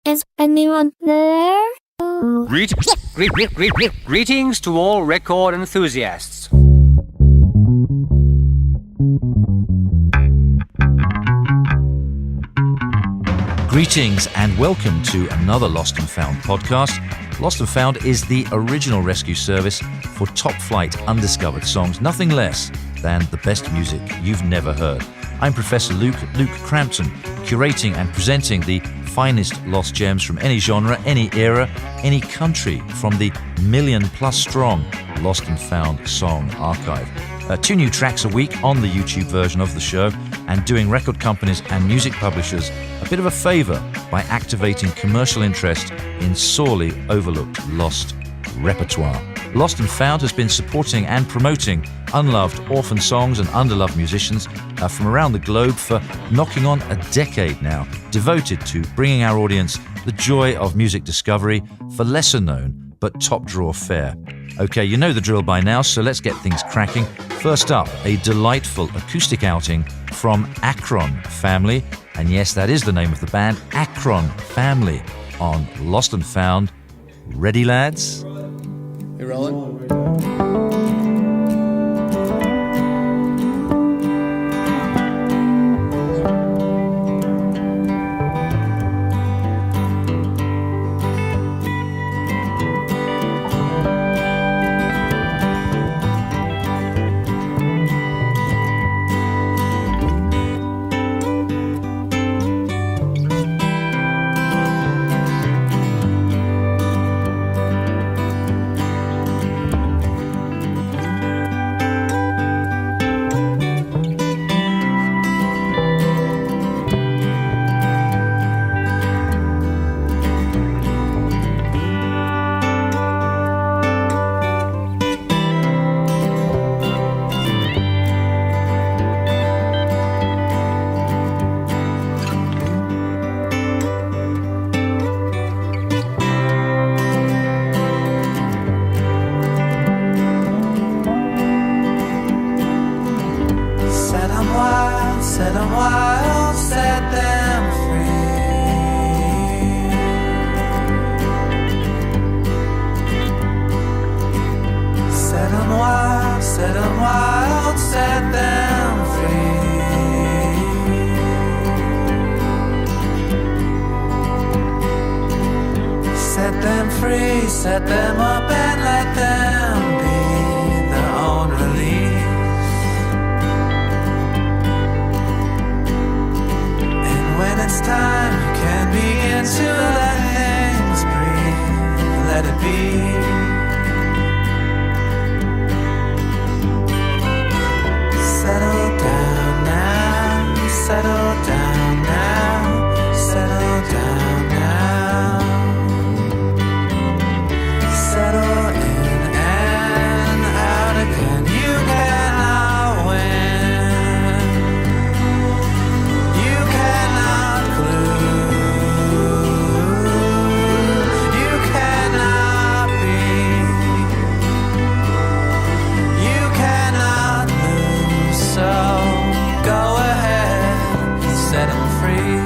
Is anyone there? Greetings to all record enthusiasts. Greetings and welcome to another Lost and Found podcast. Lost and Found is the original rescue service for top-flight undiscovered songs, nothing less than the best music you've never heard. I'm Professor Luke Crampton, curating and presenting the finest lost gems from any genre, any era, any country, from the million-plus strong Lost and Found song archive. 2 new tracks a week on the YouTube version of the show, and doing record companies and music publishers a bit of a favour by activating commercial interest in sorely overlooked lost repertoire. Lost and Found has been supporting and promoting unloved orphan songs and underloved musicians from around the globe for knocking on a decade now, devoted to bringing our audience the joy of music discovery for lesser known but top drawer fare. Okay, you know the drill by now, so let's get things cracking. First up, a delightful acoustic outing from Akron Family, and yes, that is the name of the band, Akron Family, on Lost and Found. Ready, lads? You rolling? Set them wild, set them free. Set them wild, set them wild, set them free. Set them free, set them up and let them be their own release. When it's time, you can begin to let things breathe, let it be. Settle down now, settle down now, settle down now. Settle in and out again, you cannot win. You cannot glue, you cannot be, you cannot lose, so go ahead, set them free.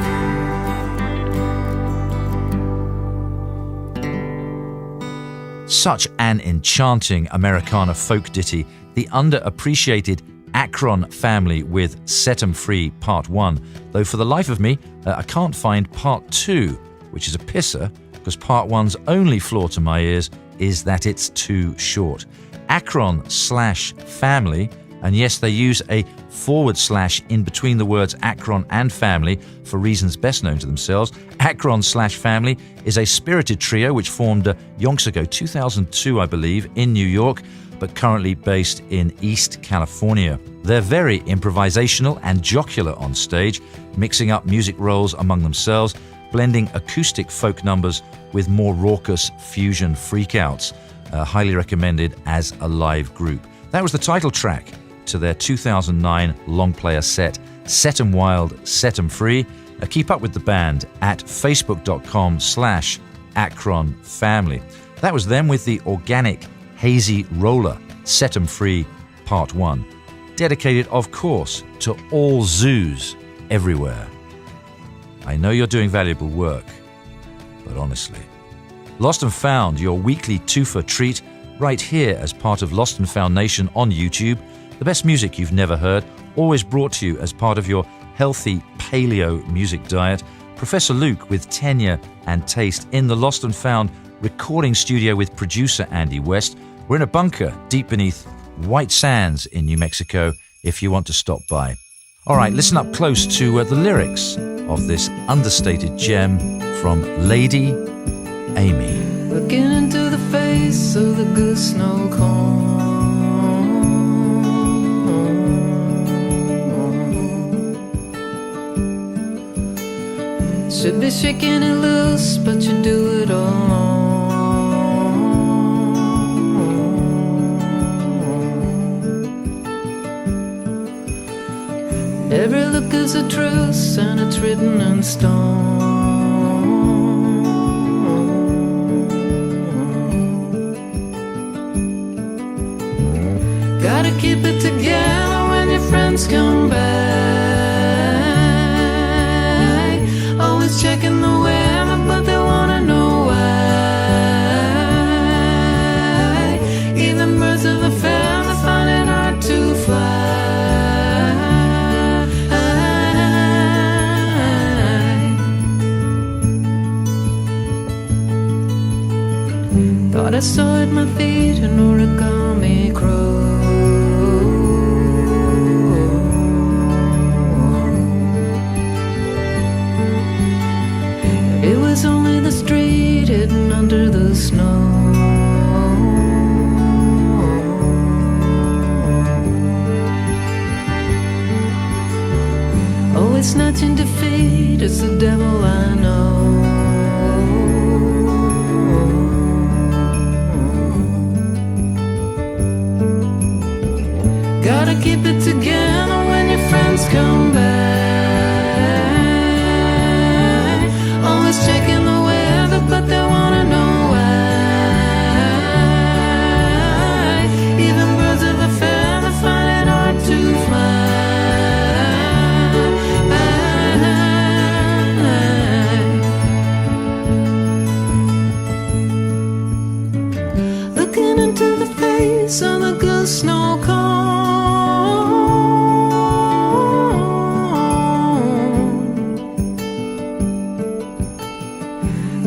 Such an enchanting Americana folk ditty, the underappreciated Akron Family with Set 'em Free Part 1, though for the life of me, I can't find Part 2, which is a pisser, because Part 1's only flaw to my ears is that it's too short. Akron/family, and yes, they use a / in between the words Akron and family for reasons best known to themselves. Akron/family is a spirited trio which formed yonks ago, 2002 I believe, in New York, but currently based in East California. They're very improvisational and jocular on stage, mixing up music roles among themselves, blending acoustic folk numbers with more raucous fusion freakouts. Highly recommended as a live group. That was the title track to their 2009 long player set, Set 'em Wild, Set 'em Free. Keep up with the band at facebook.com/Akron Family. That was them with the organic hazy roller, Set 'em Free Part 1. Dedicated, of course, to all zoos everywhere. I know you're doing valuable work. but honestly. Lost and Found, your weekly twofer treat, right here as part of Lost and Found Nation on YouTube. The best music you've never heard, always brought to you as part of your healthy paleo music diet. Professor Luke with tenure and taste in the Lost and Found recording studio with producer Andy West. We're in a bunker deep beneath White Sands in New Mexico if you want to stop by. All right, listen up close to the lyrics of this understated gem from Lady Aimee. Looking into the face of the goose snow cone. Should be shaking it loose, but you do it alone. Every look is a truce, and it's written in stone. Gotta keep it together when your friends come back. Always checking the weather, but they wanna know why. Even birds of a feather find it hard to fly. Thought I saw at my feet an origami crow. It was only the street hidden under the snow. Always snatching defeat, it's the devil I know. Gotta keep it together when your friends come back. Always checking the weather, but they wanna know why. Even birds of a feather find it hard to fly. Looking into the face of the goose snow cone.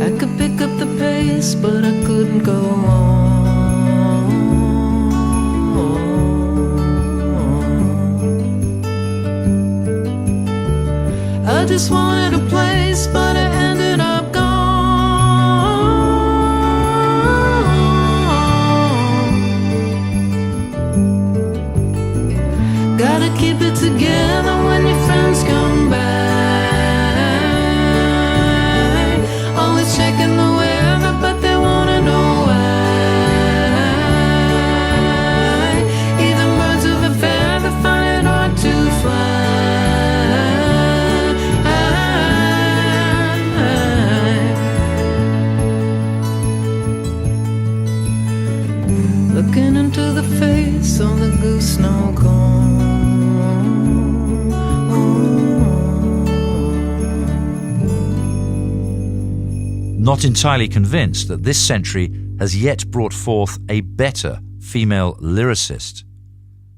I could pick up the pace, but I couldn't go on. I just wanted a place, but I ended up gone. Gotta keep it together when your friends come back. Always checking the weather, but they wanna know why. Even birds of a feather find it hard to fly. Looking into the face on the goose snow cone. Not entirely convinced that this century has yet brought forth a better female lyricist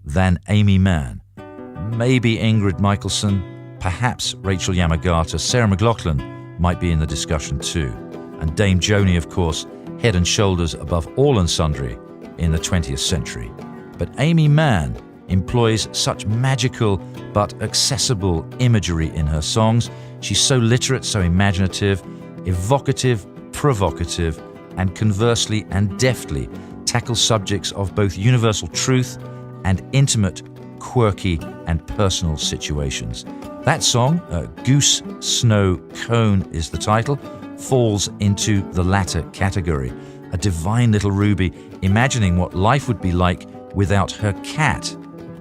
than Aimee Mann. Maybe Ingrid Michaelson, perhaps Rachel Yamagata, Sarah McLachlan might be in the discussion too. And Dame Joni, of course, head and shoulders above all and sundry in the 20th century. But Aimee Mann employs such magical but accessible imagery in her songs. She's so literate, so imaginative, evocative, provocative, and conversely and deftly tackles subjects of both universal truth and intimate, quirky, and personal situations. That song, Goose Snow Cone is the title, falls into the latter category. A divine little ruby imagining what life would be like without her cat,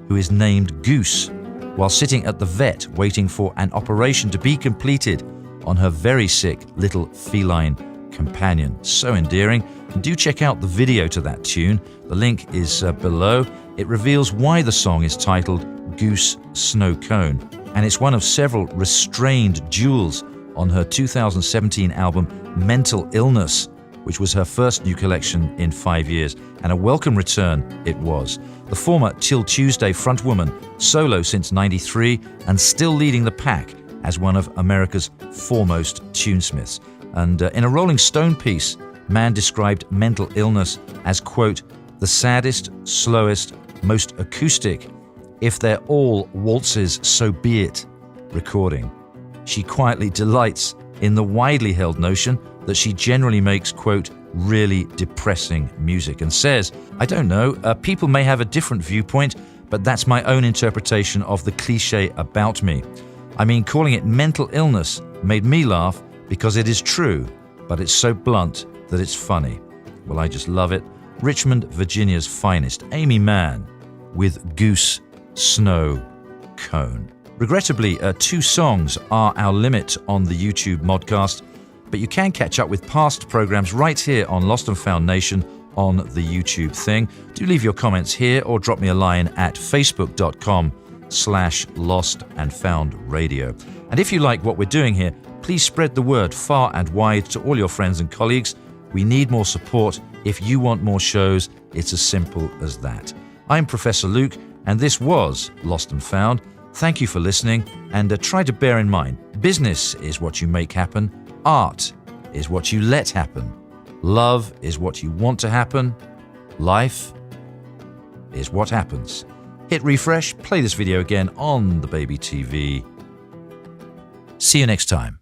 who is named Goose, while sitting at the vet waiting for an operation to be completed on her very sick little feline companion. So endearing. And do check out the video to that tune. The link is below. It reveals why the song is titled Goose Snow Cone, and it's one of several restrained jewels on her 2017 album Mental Illness, which was her first new collection in 5 years, and a welcome return it was. The former Till Tuesday frontwoman, solo since '93, and still leading the pack as one of America's foremost tunesmiths. And in a Rolling Stone piece, Mann described Mental Illness as, quote, the saddest, slowest, most acoustic, if they're all waltzes, so be it, recording. She quietly delights in the widely held notion that she generally makes, quote, really depressing music, and says, I don't know, people may have a different viewpoint, but that's my own interpretation of the cliche about me. I mean, calling it mental illness made me laugh because it is true, but it's so blunt that it's funny. Well, I just love it. Richmond, Virginia's finest, Aimee Mann, with Goose, Snow, Cone. Regrettably, 2 songs are our limit on the YouTube modcast, but you can catch up with past programs right here on Lost and Found Nation on the YouTube thing. Do leave your comments here or drop me a line at facebook.com/lostandfoundradio. And if you like what we're doing here, please spread the word far and wide to all your friends and colleagues. We need more support. If you want more shows, it's as simple as that. I'm Professor Luke, and this was Lost and Found. Thank you for listening, and try to bear in mind, business is what you make happen, art is what you let happen, love is what you want to happen, life is what happens. Hit refresh, play this video again on the Baby TV. See you next time.